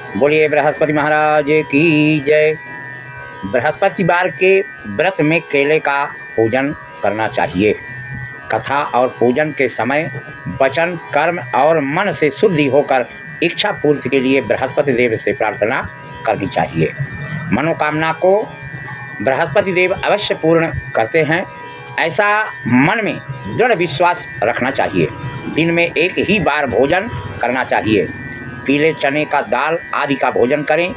बोलिए बृहस्पति महाराज की जय। बृहस्पतिवार के व्रत में केले का पूजन करना चाहिए। कथा और पूजन के समय वचन, कर्म और मन से शुद्धि होकर इच्छा पूर्ति के लिए बृहस्पति देव से प्रार्थना करनी चाहिए। मनोकामना को बृहस्पति देव अवश्य पूर्ण करते हैं, ऐसा मन में दृढ़ विश्वास रखना चाहिए। दिन में एक ही बार भोजन करना चाहिए। पीले चने का दाल आदि का भोजन करें।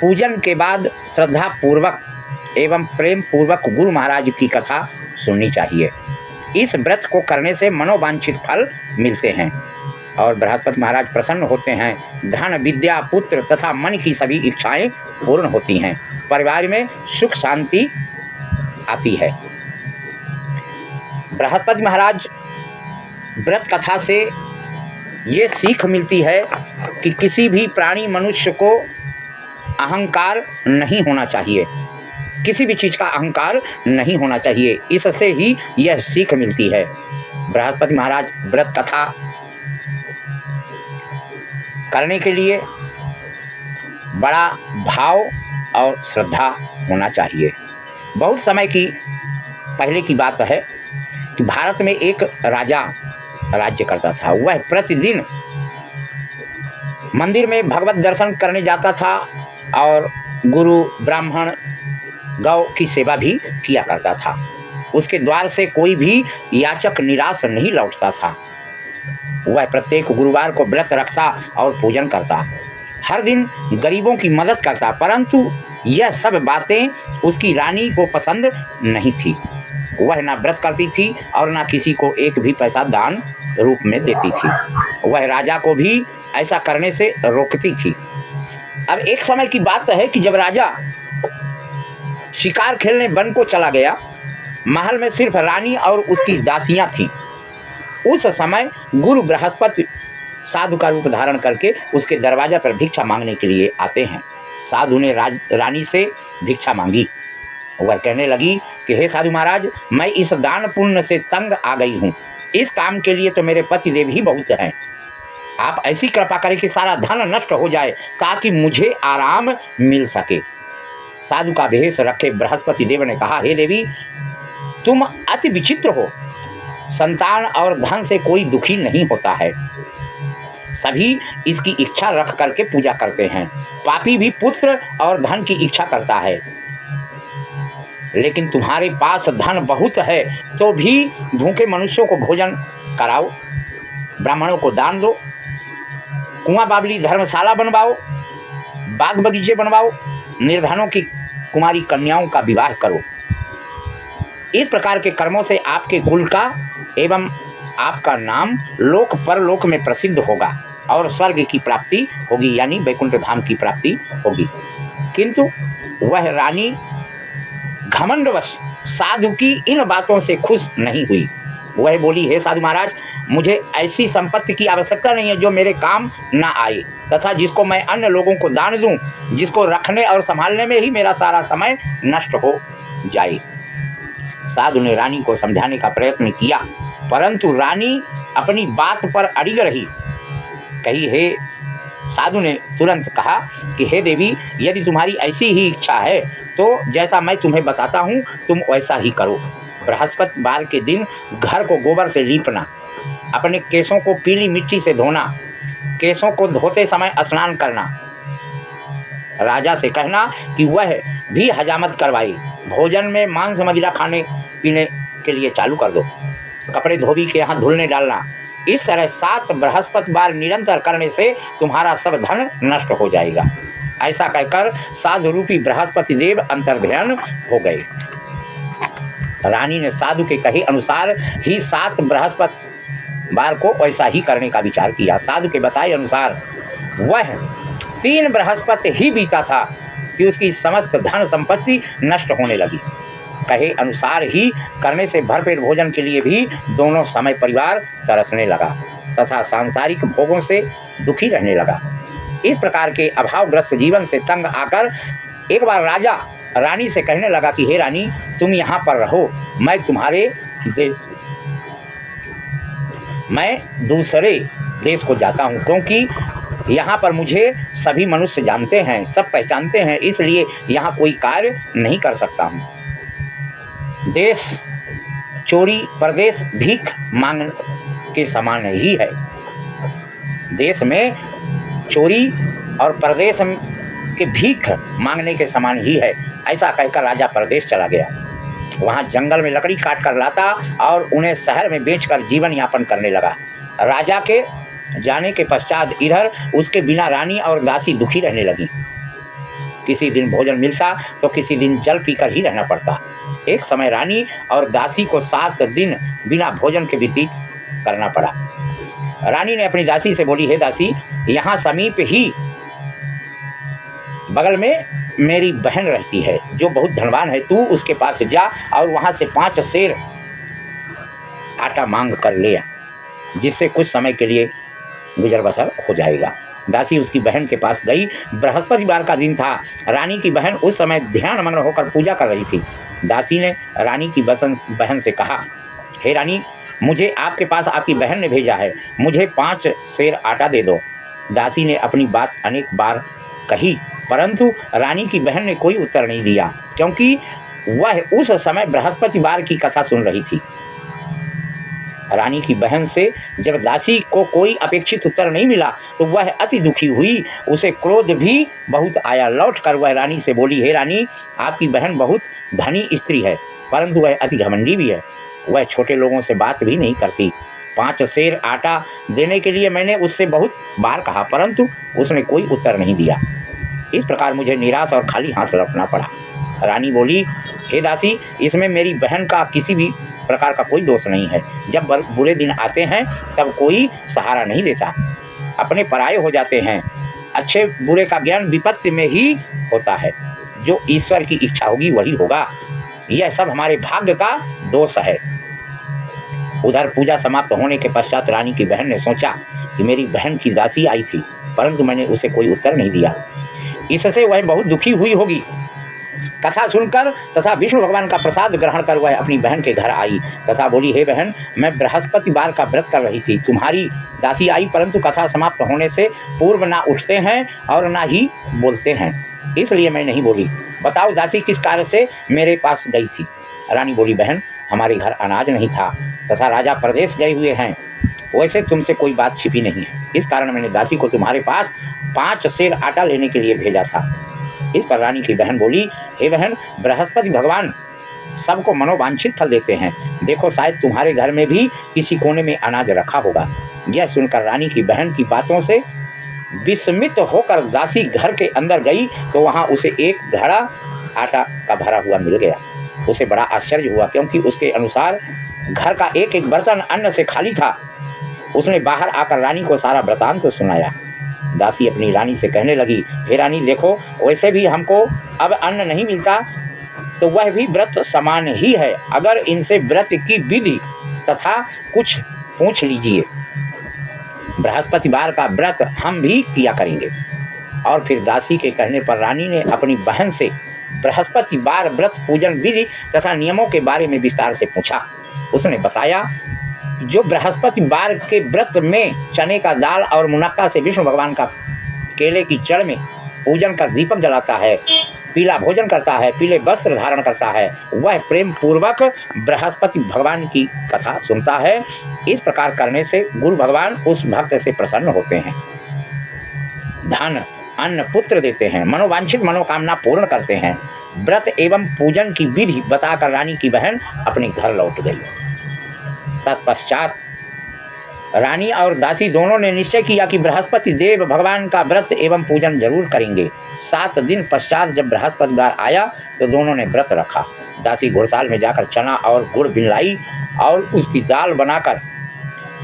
पूजन के बाद श्रद्धा पूर्वक एवं प्रेम पूर्वक गुरु महाराज की कथा सुननी चाहिए। इस व्रत को करने से मनोवांछित फल मिलते हैं और बृहस्पति महाराज प्रसन्न होते हैं। धन, विद्या, पुत्र तथा मन की सभी इच्छाएं पूर्ण होती हैं। परिवार में सुख शांति आती है। बृहस्पति महाराज व्रत कथा से ये सीख मिलती है कि किसी भी प्राणी मनुष्य को अहंकार नहीं होना चाहिए। किसी भी चीज़ का अहंकार नहीं होना चाहिए। इससे ही यह सीख मिलती है। बृहस्पति महाराज व्रत कथा करने के लिए बड़ा भाव और श्रद्धा होना चाहिए। बहुत समय की पहले की बात है कि भारत में एक राजा राज्य करता था। वह प्रतिदिन मंदिर में भगवत दर्शन करने जाता था और गुरु, ब्राह्मण, गौ की सेवा भी किया करता था। उसके द्वार से कोई भी याचक निराश नहीं लौटता था। वह प्रत्येक गुरुवार को व्रत रखता और पूजन करता। हर दिन गरीबों की मदद करता, परंतु यह सब बातें उसकी रानी को पसंद नहीं थी। वह ना व्रत करती थी और ना किसी को एक भी पैसा दान रूप में देती थी। वह राजा को भी ऐसा करने से रोकती थी। अब एक समय की बात है कि जब राजा शिकार खेलने वन को चला गया, महल में सिर्फ रानी और उसकी दासियां थीं। उस समय गुरु बृहस्पति साधु का रूप धारण करके उसके दरवाजा पर भिक्षा मांगने के लिए आते हैं। साधु ने रानी से भिक्षा मांगी। वह कहने लगी कि हे साधु महाराज, मैं इस दान पुण्य से तंग आ गई हूँ। इस काम के लिए तो मेरे पति देव ही बहुत हैं। आप ऐसी कृपा करें कि सारा धन नष्ट हो जाए ताकि मुझे आराम मिल सके। साधु का भेष रखे बृहस्पति देव ने कहा, हे देवी, तुम अति विचित्र हो। संतान और धन से कोई दुखी नहीं होता है। सभी इसकी इच्छा रख करके पूजा करते हैं। पापी भी पुत्र और धन की इच्छा करता है, लेकिन तुम्हारे पास धन बहुत है तो भी भूखे मनुष्यों को भोजन कराओ, ब्राह्मणों को दान दो, कुआं बावली धर्मशाला बनवाओ, बाग बगीचे बनवाओ, निर्धनों की कुमारी कन्याओं का विवाह करो। इस प्रकार के कर्मों से आपके कुल का एवं आपका नाम लोक परलोक में प्रसिद्ध होगा और स्वर्ग की प्राप्ति होगी, यानी वैकुंठ धाम की प्राप्ति होगी। किंतु वह रानी घमंडवश साधु की इन बातों से खुश नहीं हुई। वह बोली, हे साधु महाराज, मुझे ऐसी संपत्ति की आवश्यकता नहीं है जो मेरे काम ना आए तथा जिसको मैं अन्य लोगों को दान दूं, जिसको रखने और संभालने में ही मेरा सारा समय नष्ट हो जाए। साधु ने रानी को समझाने का प्रयत्न किया, परंतु रानी अपनी बात पर अड़िग रही। साधु ने तुरंत कहा कि हे देवी, यदि तुम्हारी ऐसी ही इच्छा है तो जैसा मैं तुम्हें बताता हूँ तुम वैसा ही करो। बृहस्पतिवार के दिन घर को गोबर से लीपना, अपने केसों को पीली मिट्टी से धोना, केसों को धोते समय स्नान करना, राजा से कहना कि वह भी हजामत करवाए, भोजन में मांस मदिरा खाने पीने के लिए चालू कर दो, कपड़े धोबी के यहाँ धुलने डालना। इस तरह 7 बृहस्पतिवार निरंतर करने से तुम्हारा सब धन नष्ट हो जाएगा। ऐसा कहकर साधु रूपी बृहस्पति देव अंतर्ध्यान हो गए। रानी ने साधु के कहे अनुसार ही 7 बृहस्पतिवार को वैसा ही करने का विचार किया। साधु के बताए अनुसार वह 3 बृहस्पति ही बीता था कि उसकी समस्त धन संपत्ति नष्ट होने लगी। कहे अनुसार ही करने से भरपेट भोजन के लिए भी दोनों समय परिवार तरसने लगा तथा सांसारिक भोगों से दुखी रहने लगा। इस प्रकार के अभावग्रस्त जीवन से तंग आकर एक बार राजा रानी से कहने लगा कि हे रानी, तुम यहाँ पर रहो, मैं दूसरे देश को जाता हूँ, क्योंकि यहाँ पर मुझे सभी मनुष्य जानते हैं, सब पहचानते हैं, इसलिए यहाँ कोई कार्य नहीं कर सकता हूँ। देश चोरी परदेश भीख मांग के समान ही है। देश में चोरी और परदेश के भीख मांगने के समान ही है। ऐसा कहकर राजा परदेश चला गया। वहाँ जंगल में लकड़ी काट कर लाता और उन्हें शहर में बेचकर जीवन यापन करने लगा। राजा के जाने के पश्चात इधर उसके बिना रानी और दासी दुखी रहने लगी। किसी दिन भोजन मिलता तो किसी दिन जल पीकर ही रहना पड़ता। एक समय रानी और दासी को 7 दिन बिना भोजन के व्यतीत करना पड़ा। रानी ने अपनी दासी से बोली, हे दासी, यहाँ समीप ही बगल में मेरी बहन रहती है जो बहुत धनवान है। तू उसके पास जा और वहाँ से 5 सेर आटा मांग कर ले आ, जिससे कुछ समय के लिए गुजर बसर हो जाएगा। दासी उसकी बहन के पास गई। बृहस्पतिवार का दिन था। रानी की बहन उस समय ध्यान मग्न होकर पूजा कर रही थी। दासी ने रानी की बहन से कहा, हे रानी, मुझे आपके पास आपकी बहन ने भेजा है, मुझे 5 सेर आटा दे दो। दासी ने अपनी बात अनेक बार कही, परंतु रानी की बहन ने कोई उत्तर नहीं दिया, क्योंकि वह उस समय बृहस्पतिवार की कथा सुन रही थी। रानी की बहन से जब दासी को कोई अपेक्षित उत्तर नहीं मिला तो वह अति दुखी हुई। उसे क्रोध भी बहुत आया। लौट कर वह रानी से बोली, हे रानी, आपकी बहन बहुत धनी स्त्री है, परंतु वह अति घमंडी भी है। वह छोटे लोगों से बात भी नहीं करती। 5 सेर आटा देने के लिए मैंने उससे बहुत बार कहा, परंतु उसने कोई उत्तर नहीं दिया। इस प्रकार मुझे निराश और खाली हाथ लौटना पड़ा। रानी बोली, हे दासी, इसमें मेरी बहन का किसी भी प्रकार का कोई दोष नहीं है। जब बुरे दिन आते हैं तब कोई सहारा नहीं देता, अपने पराये हो जाते हैं। अच्छे बुरे का ज्ञान विपत्ति में ही होता है। जो ईश्वर की इच्छा होगी वही होगा। यह सब हमारे भाग्य का दोष है। उधर पूजा समाप्त होने के पश्चात रानी की बहन ने सोचा कि मेरी बहन की दासी आई थी, परंतु मैंने उसे कोई उत्तर नहीं दिया। इससे वह बहुत दुखी हुई होगी। कथा सुनकर तथा विष्णु भगवान का प्रसाद ग्रहण कर वह अपनी बहन के घर आई तथा बोली, हे बहन, मैं बृहस्पतिवार का व्रत कर रही थी। तुम्हारी दासी आई, परंतु कथा समाप्त होने से पूर्व ना उठते हैं और ना ही बोलते हैं, इसलिए मैं नहीं बोली। बताओ दासी किस कार्य से मेरे पास गई थी? रानी बोली, बहन, हमारे घर अनाज नहीं था तथा राजा प्रदेश गए हुए हैं। वैसे तुमसे कोई बात छिपी नहीं है, इस कारण मैंने दासी को तुम्हारे पास 5 सेर आटा लेने के लिए भेजा था। इस पर रानी की बहन बोली, हे बहन, बृहस्पति भगवान सबको मनोवांछित फल देते हैं। देखो, शायद तुम्हारे घर में भी किसी कोने में अनाज रखा होगा। यह सुनकर रानी की बहन की बातों से विस्मित होकर दासी घर के अंदर गई तो वहाँ उसे एक घड़ा आटा का भरा हुआ मिल गया। उसे बड़ा आश्चर्य हुआ, क्योंकि उसके अनुसार घर का एक एक बर्तन अन्न से खाली था। उसने बाहर आकर रानी को सारा वृतांत सुनाया। दासी अपनी रानी से कहने लगी, हे रानी, देखो, वैसे भी हमको अब अन्न नहीं मिलता तो वह भी व्रत समान ही है। अगर इनसे व्रत की विधि तथा कुछ पूछ लीजिए। बृहस्पतिवार का व्रत हम भी किया करेंगे। और फिर दासी के कहने पर रानी ने अपनी बहन से बृहस्पतिवार व्रत पूजन विधि तथा नियमों के बारे में विस्तार से पूछा। उसने बताया, जो बृहस्पतिवार के व्रत में चने का दाल और मुनक्का से विष्णु भगवान का केले की जड़ में पूजन का दीपक जलाता है, पीला भोजन करता है, पीले वस्त्र धारण करता है, वह प्रेम पूर्वक बृहस्पति भगवान की कथा सुनता है। इस प्रकार करने से गुरु भगवान उस भक्त से प्रसन्न होते हैं, धन अन्न पुत्र देते हैं, मनोवांछित मनोकामना पूर्ण करते हैं। व्रत एवं पूजन की विधि बताकर रानी की बहन अपने घर लौट गई। तत्पश्चात रानी और दासी दोनों ने निश्चय किया कि बृहस्पति देव भगवान का व्रत एवं पूजन जरूर करेंगे। 7 दिन पश्चात जब बृहस्पतिवार आया तो दोनों ने व्रत रखा। दासी घुड़साल में जाकर चना और गुड़ लाई और उसकी दाल बनाकर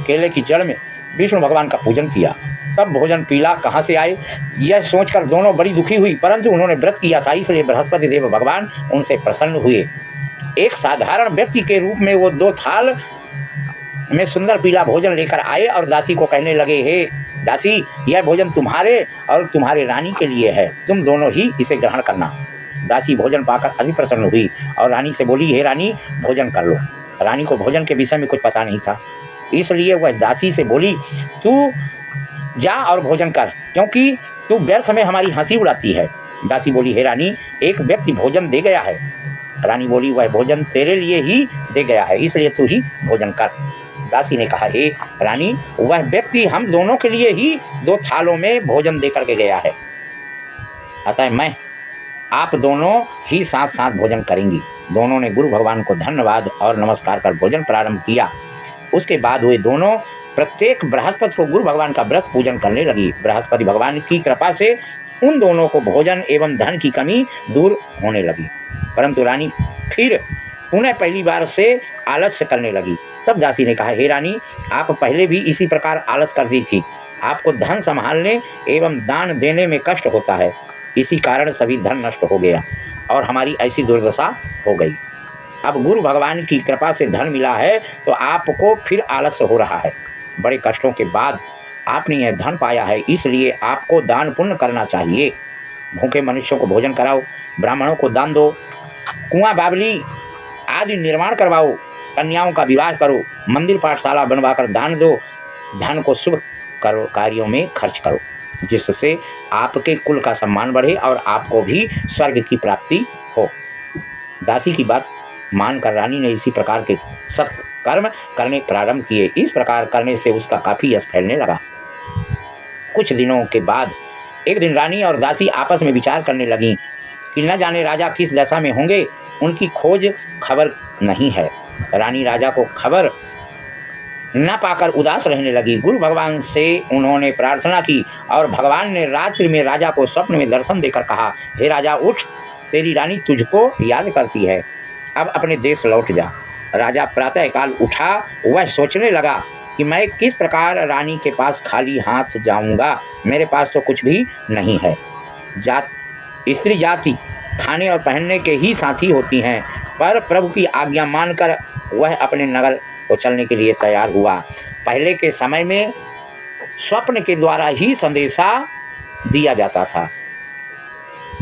केले की जड़ में विष्णु भगवान का पूजन किया। तब भोजन पीला कहाँ से आए, यह सोचकर दोनों बड़ी दुखी हुई, परंतु उन्होंने व्रत किया था, इसलिए बृहस्पति देव भगवान उनसे प्रसन्न हुए। एक साधारण व्यक्ति के रूप में वो 2 थाल में सुंदर पीला भोजन लेकर आए और दासी को कहने लगे, हे दासी, यह भोजन तुम्हारे और तुम्हारे रानी के लिए है, तुम दोनों ही इसे ग्रहण करना। दासी भोजन पाकर अति प्रसन्न हुई और रानी से बोली, हे रानी, भोजन कर लो। रानी को भोजन के विषय में कुछ पता नहीं था, इसलिए वह दासी से बोली, तू जा और भोजन कर, क्योंकि तू व्यर्थ में हमारी हंसी उड़ाती है। दासी बोली, हे रानी, एक व्यक्ति भोजन दे गया है। रानी बोली, वह भोजन तेरे लिए ही दे गया है, इसलिए तू ही भोजन कर। दासी ने कहा, हे रानी, वह व्यक्ति हम दोनों के लिए ही 2 थालों में भोजन दे करके गया है, अतः मैं आप दोनों ही साथ साथ भोजन करेंगी। दोनों ने गुरु भगवान को धन्यवाद और नमस्कार कर भोजन प्रारंभ किया। उसके बाद वे दोनों प्रत्येक बृहस्पति को गुरु भगवान का व्रत पूजन करने लगी। बृहस्पति भगवान की कृपा से उन दोनों को भोजन एवं धन की कमी दूर होने लगी। परंतु रानी फिर पुनः पहली बार से आलस्य करने लगी। तब दासी ने कहा, हे रानी, आप पहले भी इसी प्रकार आलस करती थी। आपको धन संभालने एवं दान देने में कष्ट होता है, इसी कारण सभी धन नष्ट हो गया और हमारी ऐसी दुर्दशा हो गई। अब गुरु भगवान की कृपा से धन मिला है तो आपको फिर आलस्य हो रहा है। बड़े कष्टों के बाद आपने यह धन पाया है, इसलिए आपको दान पुण्य करना चाहिए। भूखे मनुष्यों को भोजन कराओ, ब्राह्मणों को दान दो, कुआं बावली आदि निर्माण करवाओ, कन्याओं का विवाह करो, मंदिर पाठशाला बनवाकर दान दो, धन को शुभ कार्यों में खर्च करो, जिससे आपके कुल का सम्मान बढ़े और आपको भी स्वर्ग की प्राप्ति हो। दासी की बात मानकर रानी ने इसी प्रकार के सख्त कर्म करने प्रारंभ किए। इस प्रकार करने से उसका काफ़ी यश फैलने लगा। कुछ दिनों के बाद एक दिन रानी और दासी आपस में विचार करने लगीं कि न जाने राजा किस दशा में होंगे, उनकी खोज खबर नहीं है। रानी राजा को खबर न पाकर उदास रहने लगी। गुरु भगवान से उन्होंने प्रार्थना की और भगवान ने रात्रि में राजा को स्वप्न में दर्शन देकर कहा, हे राजा, उठ, तेरी रानी तुझको याद करती है, अब अपने देश लौट जा। राजा प्रातःकाल उठा। वह सोचने लगा कि मैं किस प्रकार रानी के पास खाली हाथ जाऊंगा, मेरे पास तो कुछ भी नहीं है। स्त्री जाति खाने और पहनने के ही साथी होती हैं, पर प्रभु की आज्ञा मानकर वह अपने नगर को चलने के लिए तैयार हुआ। पहले के समय में स्वप्न के द्वारा ही संदेशा दिया जाता था।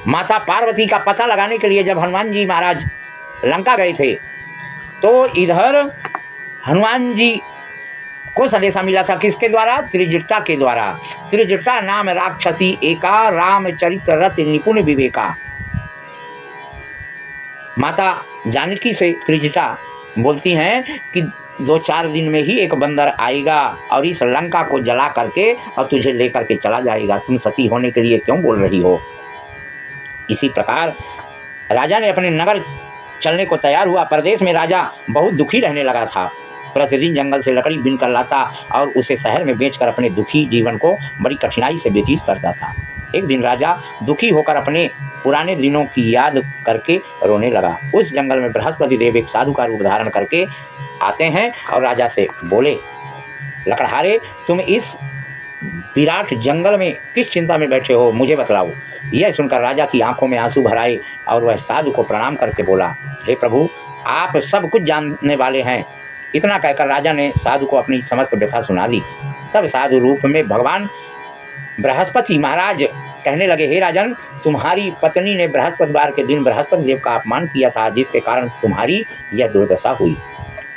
माता पार्वती का पता लगाने के लिए जब हनुमान जी महाराज लंका गए थे तो इधर हनुमान जी को संदेशा मिला था, किसके द्वारा? त्रिजटा के द्वारा। त्रिजटा नाम राक्षसी एका, रामचरित रत निपुण विवेका। माता जानकी से त्रिजटा बोलती हैं कि 2-4 दिन में ही एक बंदर आएगा और इस लंका को जला करके और तुझे लेकर के चला जाएगा, तुम सती होने के लिए क्यों बोल रही हो। इसी प्रकार राजा ने अपने नगर चलने को तैयार हुआ। परदेश में राजा बहुत दुखी रहने लगा था। प्रतिदिन जंगल से लकड़ी बीन कर लाता और उसे शहर में बेचकर अपने दुखी जीवन को बड़ी कठिनाई से व्यतीत करता था। एक दिन राजा दुखी होकर अपने पुराने दिनों की याद करके रोने लगा। उस जंगल में बृहस्पति देव एक साधु का रूप धारण करके आते हैं और राजा से बोले, लकड़हारे, तुम इस विराट जंगल में किस चिंता में बैठे हो, मुझे बतलाओ। यह सुनकर राजा की आंखों में आंसू भर आए और वह साधु को प्रणाम करके बोला, हे प्रभु, आप सब कुछ जानने वाले हैं। इतना कहकर राजा ने साधु को अपनी समस्त व्यथा सुना दी। तब साधु रूप में भगवान बृहस्पति महाराज कहने लगे, हे राजन, तुम्हारी पत्नी ने बृहस्पतिवार के दिन बृहस्पति देव का अपमान किया था, जिसके कारण तुम्हारी यह दुर्दशा हुई।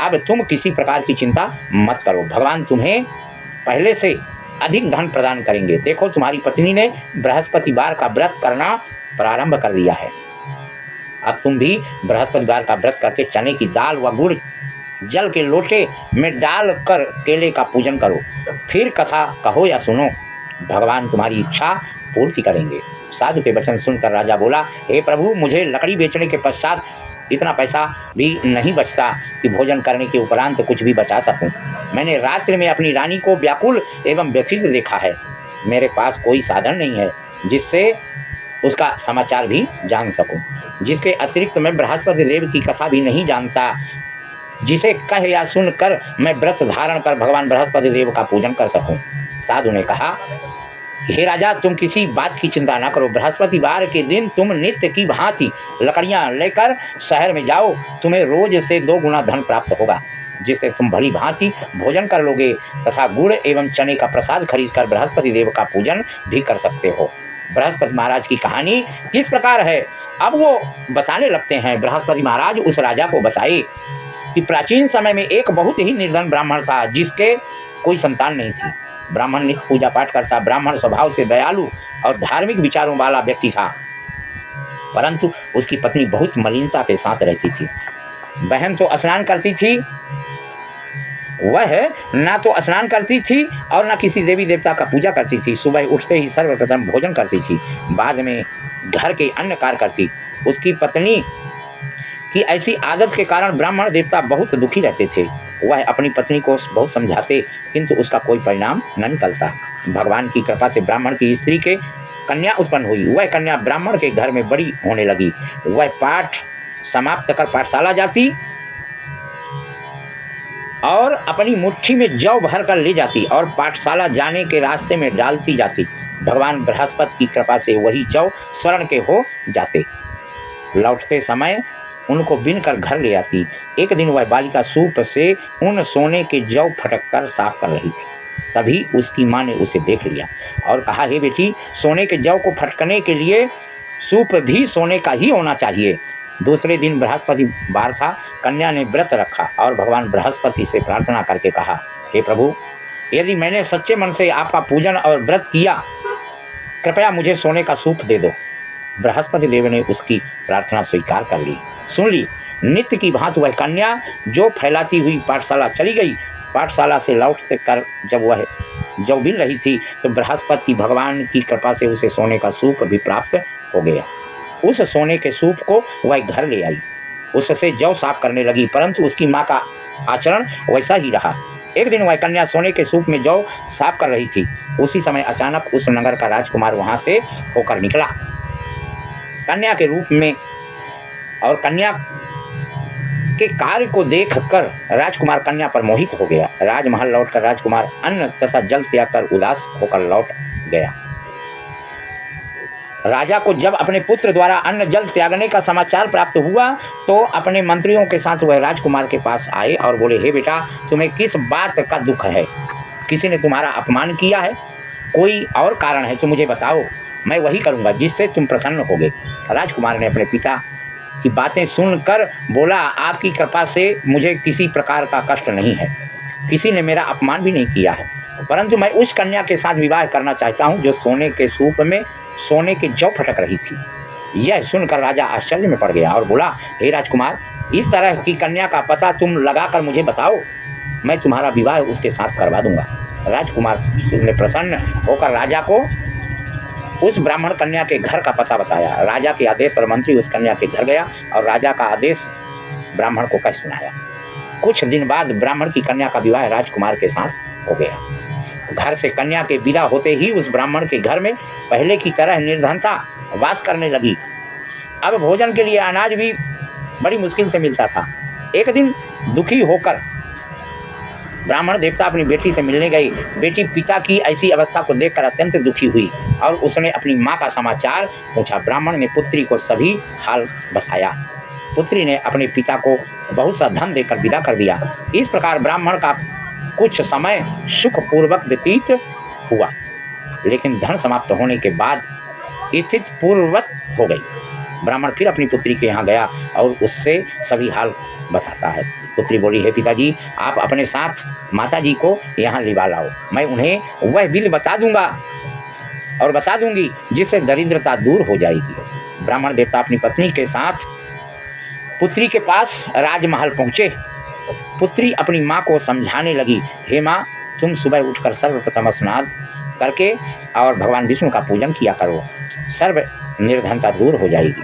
अब तुम किसी प्रकार की चिंता मत करो, भगवान तुम्हें पहले से अधिक धन प्रदान करेंगे। देखो, तुम्हारी पत्नी ने बृहस्पतिवार का व्रत करना प्रारंभ कर दिया है। अब तुम भी बृहस्पतिवार का व्रत करके चने की दाल व गुड़ जल के लोटे में डाल कर केले का पूजन करो, फिर कथा कहो या सुनो, भगवान तुम्हारी इच्छा पूर्ति करेंगे। साधु के वचन सुनकर राजा बोला, हे प्रभु, मुझे लकड़ी बेचने के पश्चात इतना पैसा भी नहीं बचता कि भोजन करने के उपरांत कुछ भी बचा सकूं। मैंने रात्रि में अपनी रानी को व्याकुल एवं व्यथित देखा है। मेरे पास कोई साधन नहीं है जिससे उसका समाचार भी जान सकूं। जिसके अतिरिक्त मैं बृहस्पति देव की कथा भी नहीं जानता, जिसे कह या सुन कर मैं व्रत धारण कर भगवान बृहस्पति देव का पूजन कर सकूं। साधु ने कहा, हे राजा, तुम किसी बात की चिंता न करो। बृहस्पतिवार के दिन तुम नित्य की भांति लकड़ियां लेकर शहर में जाओ, तुम्हें रोज से 2 गुना धन प्राप्त होगा, जिससे तुम भली भांति भोजन कर लोगे तथा गुड़ एवं चने का प्रसाद खरीद कर बृहस्पति देव का पूजन भी कर सकते हो। बृहस्पति महाराज की कहानी किस प्रकार है, अब वो बताने लगते हैं। बृहस्पति महाराज उस राजा को बताए कि प्राचीन समय में एक बहुत ही निर्धन ब्राह्मण था, जिसके कोई संतान नहीं थी। ब्राह्मण नित्य पूजा पाठ करता। ब्राह्मण स्वभाव से दयालु और धार्मिक विचारों वाला व्यक्ति था, परंतु उसकी पत्नी बहुत मलिनता के साथ रहती थी। बहन तो स्नान करती थी, वह ना तो स्नान करती थी और ना किसी देवी देवता का पूजा करती थी। सुबह उठते ही सर्वप्रथम भोजन करती थी, बाद में घर के अन्य कार्य करती। उसकी पत्नी की ऐसी आदत के कारण ब्राह्मण देवता बहुत दुखी रहते थे। वह अपनी पत्नी को बहुत समझाते, किंतु उसका कोई परिणाम न निकलता। भगवान की कृपा से ब्राह्मण की स्त्री के कन्या उत्पन्न हुई। वह कन्या ब्राह्मण के घर में बड़ी होने लगी। वह पाठ समाप्त कर पाठशाला जाती और अपनी मुट्ठी में जौ भर कर ले जाती और पाठशाला जाने के रास्ते में डालती जाती। भगवान बृहस्पति की कृपा से वही जौ स्वर्ण के हो जाते। लौटते समय उनको बिन कर घर ले आती। एक दिन वह बालिका सूप से उन सोने के जौ फटक कर साफ कर रही थी। तभी उसकी माँ ने उसे देख लिया और कहा, हे बेटी, सोने के जौ को फटकने के लिए सूप भी सोने का ही होना चाहिए। दूसरे दिन बृहस्पति वार था। कन्या ने व्रत रखा और भगवान बृहस्पति से प्रार्थना करके कहा, हे प्रभु, यदि मैंने सच्चे मन से आपका पूजन और व्रत किया, कृपया मुझे सोने का सूप दे दो। बृहस्पति देव ने उसकी प्रार्थना स्वीकार कर ली, सुन ली। नित्य की भांति वह कन्या जो फैलाती हुई पाठशाला चली गई। पाठशाला से लौटते कर जब बिल रही थी तो बृहस्पति भगवान की कृपा से उसे सोने का सूप भी प्राप्त हो गया। उस सोने के सूप को वह घर ले आई, उससे जौ साफ करने लगी, परंतु उसकी माँ का आचरण वैसा ही रहा। एक दिन वह कन्या सोने के सूप में जौ साफ कर रही थी। उसी समय अचानक उस नगर का राजकुमार वहां से होकर निकला। कन्या के रूप में और कन्या के कार्य को देखकर राजकुमार कन्या पर मोहित हो गया। राजमहल लौटकर राजकुमार अन्न तथा जल त्याग कर उदास होकर लौट गया। राजा को जब अपने पुत्र द्वारा अन्न जल त्यागने का समाचार प्राप्त हुआ तो अपने मंत्रियों के साथ वह राजकुमार के पास आए और बोले, हे बेटा, तुम्हें किस बात का दुख है? किसी ने तुम्हारा अपमान किया है? कोई और कारण है तो मुझे बताओ, मैं वही करूँगा जिससे तुम प्रसन्न होगे। राजकुमार ने अपने पिता की बातें सुनकर बोला, आपकी कृपा से मुझे किसी प्रकार का कष्ट नहीं है, किसी ने मेरा अपमान भी नहीं किया है, परंतु मैं उस कन्या के साथ विवाह करना चाहता हूँ जो सोने के सूप में सोने के जौ फटक रही थी। यह सुनकर राजा आश्चर्य में पड़ गया और बोला, हे राजकुमार, इस तरह की कन्या का पता तुम लगाकर मुझे बताओ, मैं तुम्हारा विवाह उसके साथ करवा दूंगा। राजकुमार ने प्रसन्न होकर राजा को उस ब्राह्मण कन्या के घर का पता बताया। राजा के आदेश पर मंत्री उस कन्या के घर गया और राजा का आदेश ब्राह्मण को कह सुनाया। कुछ दिन बाद ब्राह्मण की कन्या का विवाह राजकुमार के साथ हो गया। घर से कन्या के विदा होते ही उस ब्राह्मण के घर में पहले की तरह निर्धनता वास करने लगी। अब भोजन के लिए अनाज भी बड़ी मुश्किल से मिलता था। एक दिन दुखी होकर ब्राह्मण देवता अपनी बेटी से मिलने गई। बेटी पिता की ऐसी अवस्था को देखकर अत्यंत दुखी हुई और उसने अपनी माँ का समाचार पूछा। ब्राह्मण ने पुत्री को सभी हाल बताया। पुत्री ने अपने पिता को बहुत सा धन देकर विदा कर दिया। इस प्रकार ब्राह्मण का कुछ समय सुखपूर्वक व्यतीत हुआ, लेकिन धन समाप्त होने के बाद स्थिति पूर्ववत हो गई। ब्राह्मण फिर अपनी पुत्री के यहाँ गया और उससे सभी हाल बताता है। पुत्री बोली, हे पिताजी, आप अपने साथ माताजी को यहाँ लिवा लाओ, मैं उन्हें वह बिल बता दूंगा और बता दूंगी जिससे दरिद्रता दूर हो जाएगी। ब्राह्मण देवता अपनी पत्नी के साथ पुत्री के पास राजमहल पहुँचे। पुत्री अपनी माँ को समझाने लगी, हे माँ, तुम सुबह उठकर सर्वप्रथम स्नान करके और भगवान विष्णु का पूजन किया करो, सर्व निर्धनता दूर हो जाएगी।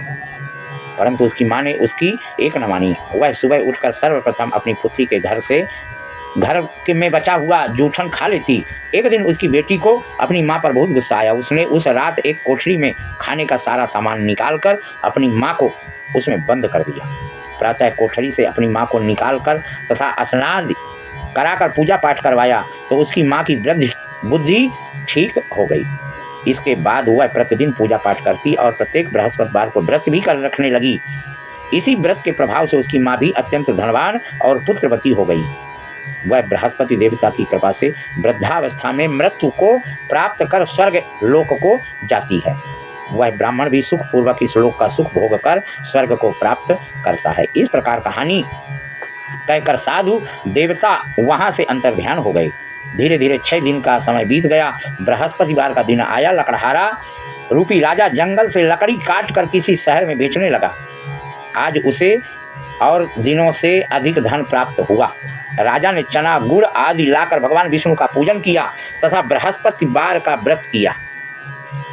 परंतु उसकी माँ ने उसकी एक न मानी। वह सुबह उठकर सर्वप्रथम अपनी पुत्री के घर के में बचा हुआ जूठन खा लेती। एक दिन उसकी बेटी को अपनी माँ पर बहुत गुस्सा आया। उसने उस रात एक कोठरी में खाने का सारा सामान निकालकर अपनी माँ को उसमें बंद कर दिया। प्रातः कोठरी से अपनी माँ को निकालकर तथा स्नान कराकर पूजा पाठ करवाया तो उसकी माँ की वृद्ध बुद्धि ठीक हो गई। इसके बाद वह प्रतिदिन पूजा पाठ करती और प्रत्येक बृहस्पतिवार को व्रत भी कर रखने लगी। इसी व्रत के प्रभाव से उसकी माँ भी अत्यंत धनवान और पुत्रवती हो गई। वह बृहस्पति देवता की कृपा से वृद्धावस्था में मृत्यु को प्राप्त कर स्वर्ग लोक को जाती है। वह ब्राह्मण भी सुखपूर्वक इस लोक का सुख भोग कर स्वर्ग को प्राप्त करता है। इस प्रकार कहानी कहकर साधु देवता वहाँ से अंतर्ध्यान हो गए। धीरे धीरे 6 दिन का समय बीत गया। बृहस्पतिवार का दिन आया। लकड़हारा रूपी राजा जंगल से लकड़ी काट कर किसी शहर में बेचने लगा। आज उसे और दिनों से अधिक धन प्राप्त हुआ। राजा ने चना गुड़ आदि लाकर भगवान विष्णु का पूजन किया तथा बृहस्पतिवार का व्रत किया।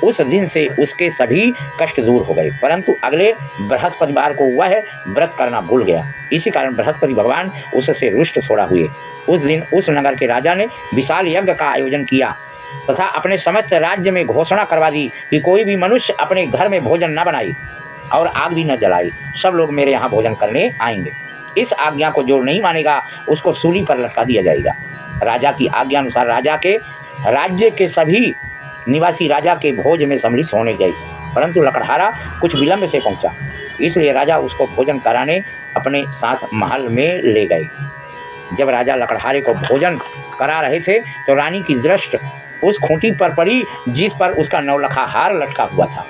उस दिन से उसके सभी कष्ट दूर हो गए, परंतु अगले बृहस्पतिवार को वह व्रत करना भूल गया। इसी कारण बृहस्पति भगवान उससे रुष्ट थोड़ा हुए। उस दिन उस नगर के राजा ने विशाल यज्ञ का आयोजन किया तथा अपने समस्त राज्य में घोषणा करवा दी कि कोई भी मनुष्य अपने घर में भोजन न बनाए और आग भी न जलाए। सब लोग मेरे यहाँ भोजन करने आएंगे। इस आज्ञा को जो नहीं मानेगा उसको सूली पर लटका दिया जाएगा। राजा की आज्ञा अनुसार राजा के राज्य के सभी निवासी राजा के भोज में सम्मिलित होने गए, परंतु लकड़हारा कुछ विलंब से पहुंचा, इसलिए राजा उसको भोजन कराने अपने साथ महल में ले गए। जब राजा लकड़हारे को भोजन करा रहे थे तो रानी की दृष्टि उस खूंटी पर पड़ी जिस पर उसका नौलखा हार लटका हुआ था।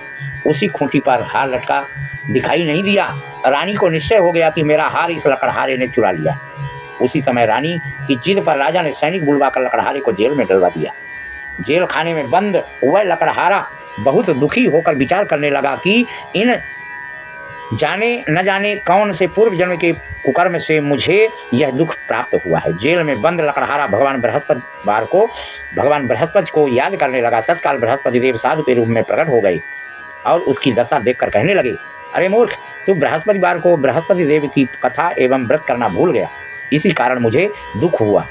उसी खूंटी पर हार लटका दिखाई नहीं दिया। रानी को निश्चय हो गया कि मेरा हार इस लकड़हारे ने चुरा लिया। उसी समय रानी की जिद पर राजा ने सैनिक बुलवाकर लकड़हारे को जेल में डलवा दिया। जेल खाने में बंद वह लकड़हारा बहुत दुखी होकर विचार करने लगा कि इन जाने न जाने कौन से पूर्व जन्म के कुकर्म से मुझे यह दुख प्राप्त हुआ है। जेल में बंद लकड़हारा भगवान बृहस्पति को याद करने लगा। तत्काल बृहस्पति देव साधु के रूप में प्रकट हो गए और उसकी दशा देखकर कहने लगे, अरे मूर्ख, तू बृहस्पतिवार को बृहस्पति देव की कथा एवं व्रत करना भूल गया, इसी कारण मुझे दुख हुआ।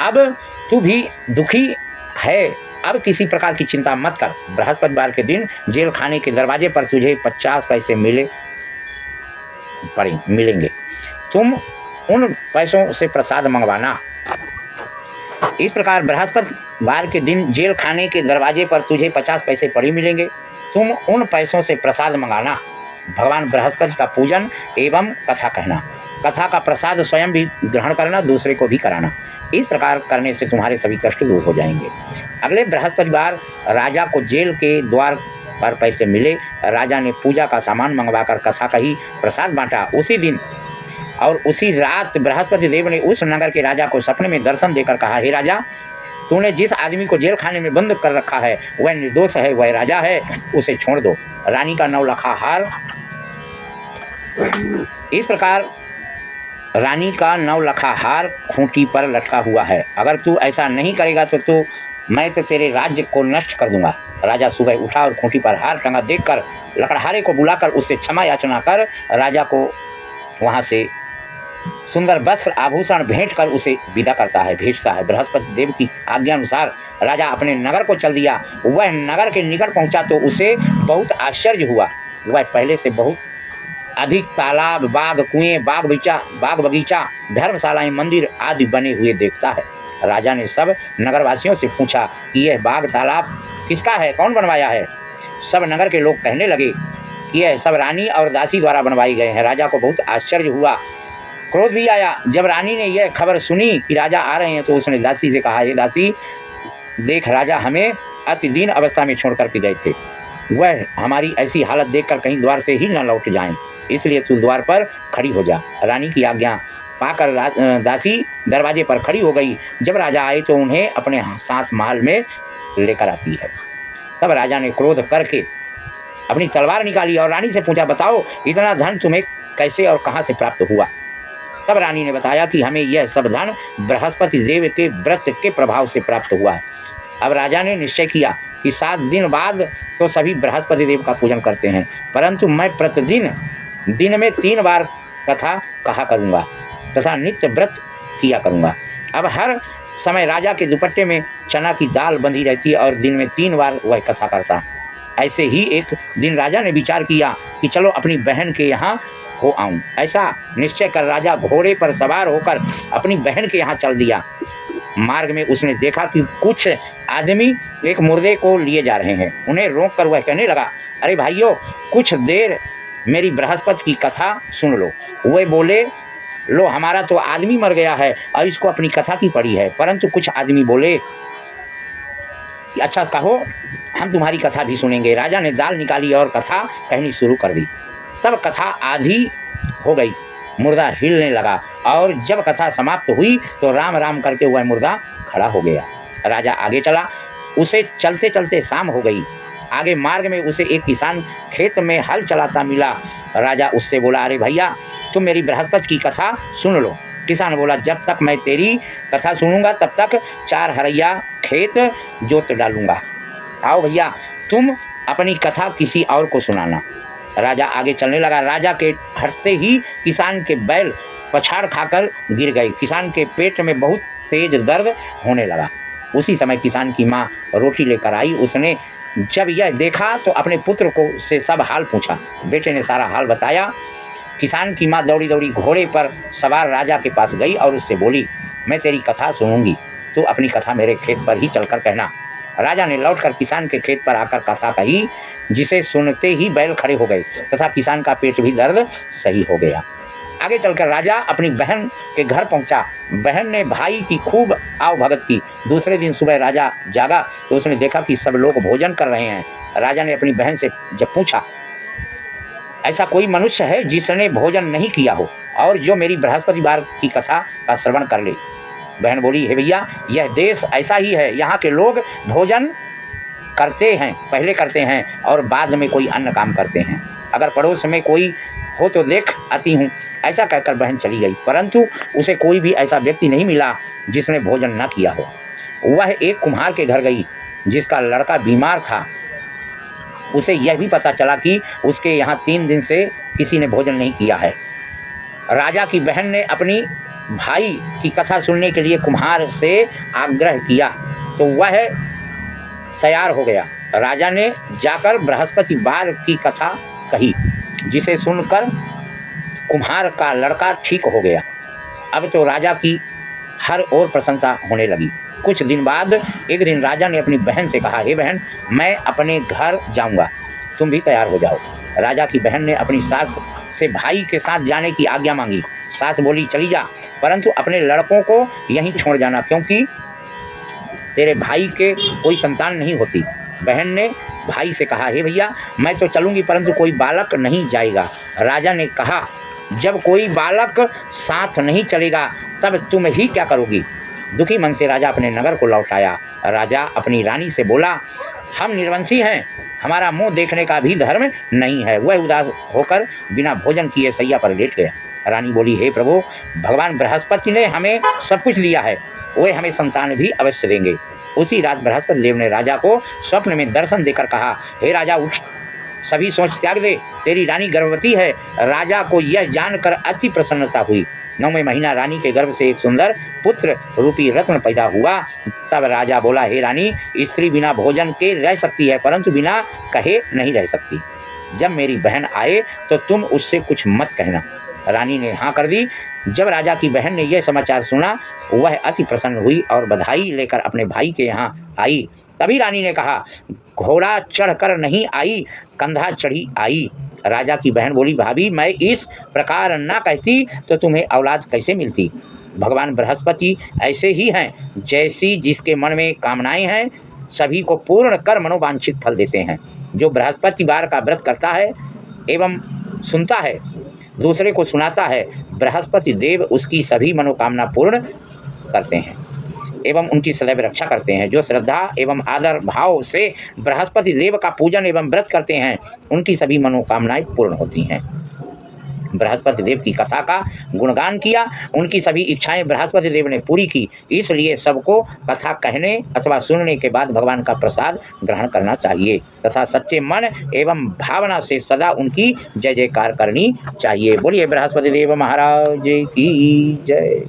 अब तू भी दुखी है, अब किसी प्रकार की चिंता मत कर। बृहस्पतिवार के दिन जेल खाने के दरवाजे पर तुझे 50 पैसे मिलेंगे। तुम उन पैसों से प्रसाद मंगवाना। इस प्रकार बृहस्पतिवार के दिन जेल खाने के दरवाजे पर तुझे 50 पैसे पड़े मिलेंगे। तुम उन पैसों से प्रसाद मंगाना। भगवान बृहस्पति का पूजन एवं कथा कहना। कथा का प्रसाद स्वयं भी ग्रहण करना, दूसरे को भी कराना। इस प्रकार करने से तुम्हारे सभी कष्ट दूर हो जाएंगे। अगले बृहस्पतिवार राजा को जेल के द्वार पर पैसे मिले। राजा ने पूजा का सामान मंगवाकर कथा कही, प्रसाद बांटा। उसी दिन और उसी रात बृहस्पति देव ने उस नगर के राजा को सपने में दर्शन देकर कहा, हे राजा, तूने जिस आदमी को जेल खाने में बंद कर रखा है वह निर्दोष है, वह राजा है, उसे छोड़ दो। रानी का नौलखा हार। इस प्रकार रानी का नौलखा हार खूंटी पर लटका हुआ है। अगर तू ऐसा नहीं करेगा तो मैं तो तेरे राज्य को नष्ट कर दूंगा। राजा सुबह उठा और खूंटी पर हार टंगा देखकर लकड़हारे को बुलाकर उससे क्षमा याचना कर राजा को वहाँ से सुंदर वस्त्र आभूषण भेंट कर उसे विदा करता है, भेजता है। बृहस्पति देव की आज्ञा अनुसार राजा अपने नगर को चल दिया। वह नगर के निकट पहुँचा तो उसे बहुत आश्चर्य हुआ। वह पहले से बहुत अधिक तालाब, बाग, कुएं, बाग बगीचा, धर्मशालाएं, मंदिर आदि बने हुए देखता है। राजा ने सब नगरवासियों से पूछा कि यह बाग तालाब किसका है, कौन बनवाया है। सब नगर के लोग कहने लगे कि यह सब रानी और दासी द्वारा बनवाई गए हैं। राजा को बहुत आश्चर्य हुआ, क्रोध भी आया। जब रानी ने यह खबर सुनी कि राजा आ रहे हैं तो उसने दासी से कहा, ये दासी देख, राजा हमें अति दीन अवस्था में छोड़ करके गए थे। वह हमारी ऐसी हालत देखकर कहीं द्वार से ही न लौट जाएं, इसलिए तू द्वार पर खड़ी हो जा। रानी की आज्ञा पाकर दासी दरवाजे पर खड़ी हो गई। जब राजा आए तो उन्हें अपने साथ महल में लेकर आती है। तब राजा ने क्रोध करके अपनी तलवार निकाली और रानी से पूछा, बताओ इतना धन तुम्हें कैसे और कहाँ से प्राप्त हुआ। तब रानी ने बताया कि हमें यह सब धन बृहस्पति देव के व्रत के प्रभाव से प्राप्त हुआ है। अब राजा ने निश्चय किया कि 7 दिन बाद तो सभी बृहस्पति देव का पूजन करते हैं, परंतु मैं प्रतिदिन दिन में 3 बार कथा कहा करूँगा तथा नित्य व्रत किया करूँगा। अब हर समय राजा के दुपट्टे में चना की दाल बंधी रहती है और दिन में 3 बार वह कथा करता। ऐसे ही एक दिन राजा ने विचार किया कि चलो अपनी बहन के यहाँ हो आऊँ। ऐसा निश्चय कर राजा घोड़े पर सवार होकर अपनी बहन के यहाँ चल दिया। मार्ग में उसने देखा कि कुछ आदमी एक मुर्दे को लिए जा रहे हैं। उन्हें रोक कर वह कहने लगा, अरे भाइयों, कुछ देर मेरी बृहस्पति की कथा सुन लो। वे बोले, लो, हमारा तो आदमी मर गया है और इसको अपनी कथा की पड़ी है। परंतु कुछ आदमी बोले, अच्छा कहो, हम तुम्हारी कथा भी सुनेंगे। राजा ने दाल निकाली और कथा कहनी शुरू कर दी। तब कथा आधी हो गई मुर्दा हिलने लगा और जब कथा समाप्त हुई तो राम राम करके वह मुर्दा खड़ा हो गया। राजा आगे चला। उसे चलते चलते शाम हो गई। आगे मार्ग में उसे एक किसान खेत में हल चलाता मिला। राजा उससे बोला, अरे भैया, तुम मेरी बृहस्पति की कथा सुन लो। किसान बोला, जब तक मैं तेरी कथा सुनूंगा तब तक 4 हरैया खेत जोत डालूंगा। आओ भैया, तुम अपनी कथा किसी और को सुनाना। राजा आगे चलने लगा। राजा के हटते ही किसान के बैल पछाड़ खाकर गिर गए। किसान के पेट में बहुत तेज दर्द होने लगा। उसी समय किसान की माँ रोटी लेकर आई। उसने जब यह देखा तो अपने पुत्र को से सब हाल पूछा। बेटे ने सारा हाल बताया। किसान की माँ दौड़ी दौड़ी घोड़े पर सवार राजा के पास गई और उससे बोली, मैं तेरी कथा सुनूंगी, तू अपनी कथा मेरे खेत पर ही चलकर कहना। राजा ने लौटकर किसान के खेत पर आकर कथा कही, जिसे सुनते ही बैल खड़े हो गए तथा किसान का पेट भी दर्द सही हो गया। आगे चलकर राजा अपनी बहन के घर पहुंचा। बहन ने भाई की खूब आवभगत की। दूसरे दिन सुबह राजा जागा तो उसने देखा कि सब लोग भोजन कर रहे हैं। राजा ने अपनी बहन से जब पूछा, ऐसा कोई मनुष्य है जिसने भोजन नहीं किया हो और जो मेरी बृहस्पतिवार की कथा का श्रवण कर ले? बहन बोली, हे भैया, यह देश ऐसा ही है। यहाँ के लोग भोजन करते हैं, पहले करते हैं और बाद में कोई अन्य काम करते हैं। अगर पड़ोस में कोई हो तो देख आती हूँ। ऐसा कहकर बहन चली गई, परंतु उसे कोई भी ऐसा व्यक्ति नहीं मिला जिसने भोजन न किया हो। वह एक कुम्हार के घर गई जिसका लड़का बीमार था। उसे यह भी पता चला कि उसके यहाँ 3 दिन से किसी ने भोजन नहीं किया है। राजा की बहन ने अपनी भाई की कथा सुनने के लिए कुम्हार से आग्रह किया तो वह तैयार हो गया। राजा ने जाकर बृहस्पतिवार की कथा कही, जिसे सुनकर कुम्हार का लड़का ठीक हो गया। अब तो राजा की हर ओर प्रशंसा होने लगी। कुछ दिन बाद एक दिन राजा ने अपनी बहन से कहा, हे बहन, मैं अपने घर जाऊंगा, तुम भी तैयार हो जाओ। राजा की बहन ने अपनी सास से भाई के साथ जाने की आज्ञा मांगी। सास बोली, चली जा, परंतु अपने लड़कों को यहीं छोड़ जाना, क्योंकि तेरे भाई के कोई संतान नहीं होती। बहन ने भाई से कहा, हे भैया, मैं तो चलूँगी, परंतु कोई बालक नहीं जाएगा। राजा ने कहा, जब कोई बालक साथ नहीं चलेगा तब तुम ही क्या करोगी? दुखी मन से राजा अपने नगर को लौट आया। राजा अपनी रानी से बोला, हम निर्वंशी हैं, हमारा मुंह देखने का भी धर्म नहीं है। वह उदास होकर बिना भोजन किए सैया पर लेट गया। रानी बोली, हे प्रभु, भगवान बृहस्पति ने हमें सब कुछ दिया है, वे हमें संतान भी अवश्य देंगे। उसी रात बृहस्पति देव ने राजा को स्वप्न में दर्शन देकर कहा, हे राजा, उठ, सभी सोच त्याग दे, तेरी रानी गर्भवती है। राजा को यह जानकर अति प्रसन्नता हुई। 9वें महीना रानी के गर्भ से एक सुंदर पुत्र रूपी रत्न पैदा हुआ। तब राजा बोला, हे रानी, स्त्री बिना भोजन के रह सकती है, परंतु बिना कहे नहीं रह सकती। जब मेरी बहन आए तो तुम उससे कुछ मत कहना। रानी ने हाँ कर दी। जब राजा की बहन ने यह समाचार सुना, वह अति प्रसन्न हुई और बधाई लेकर अपने भाई के यहाँ आई। तभी रानी ने कहा, घोड़ा चढ़कर नहीं आई, कंधा चढ़ी आई। राजा की बहन बोली, भाभी, मैं इस प्रकार ना कहती तो तुम्हें औलाद कैसे मिलती? भगवान बृहस्पति ऐसे ही हैं, जैसी जिसके मन में कामनाएं हैं सभी को पूर्ण कर मनोवांछित फल देते हैं। जो बृहस्पतिवार का व्रत करता है एवं सुनता है, दूसरे को सुनाता है, बृहस्पति देव उसकी सभी मनोकामना पूर्ण करते हैं एवं उनकी सदैव रक्षा करते हैं। जो श्रद्धा एवं आदर भाव से बृहस्पति देव का पूजन एवं व्रत करते हैं, उनकी सभी मनोकामनाएं पूर्ण होती हैं। बृहस्पति देव की कथा का गुणगान किया, उनकी सभी इच्छाएं बृहस्पति देव ने पूरी की। इसलिए सबको कथा कहने अथवा सुनने के बाद भगवान का प्रसाद ग्रहण करना चाहिए तथा सच्चे मन एवं भावना से सदा उनकी जय जयकार करनी चाहिए। बोलिए बृहस्पति देव महाराज की जय।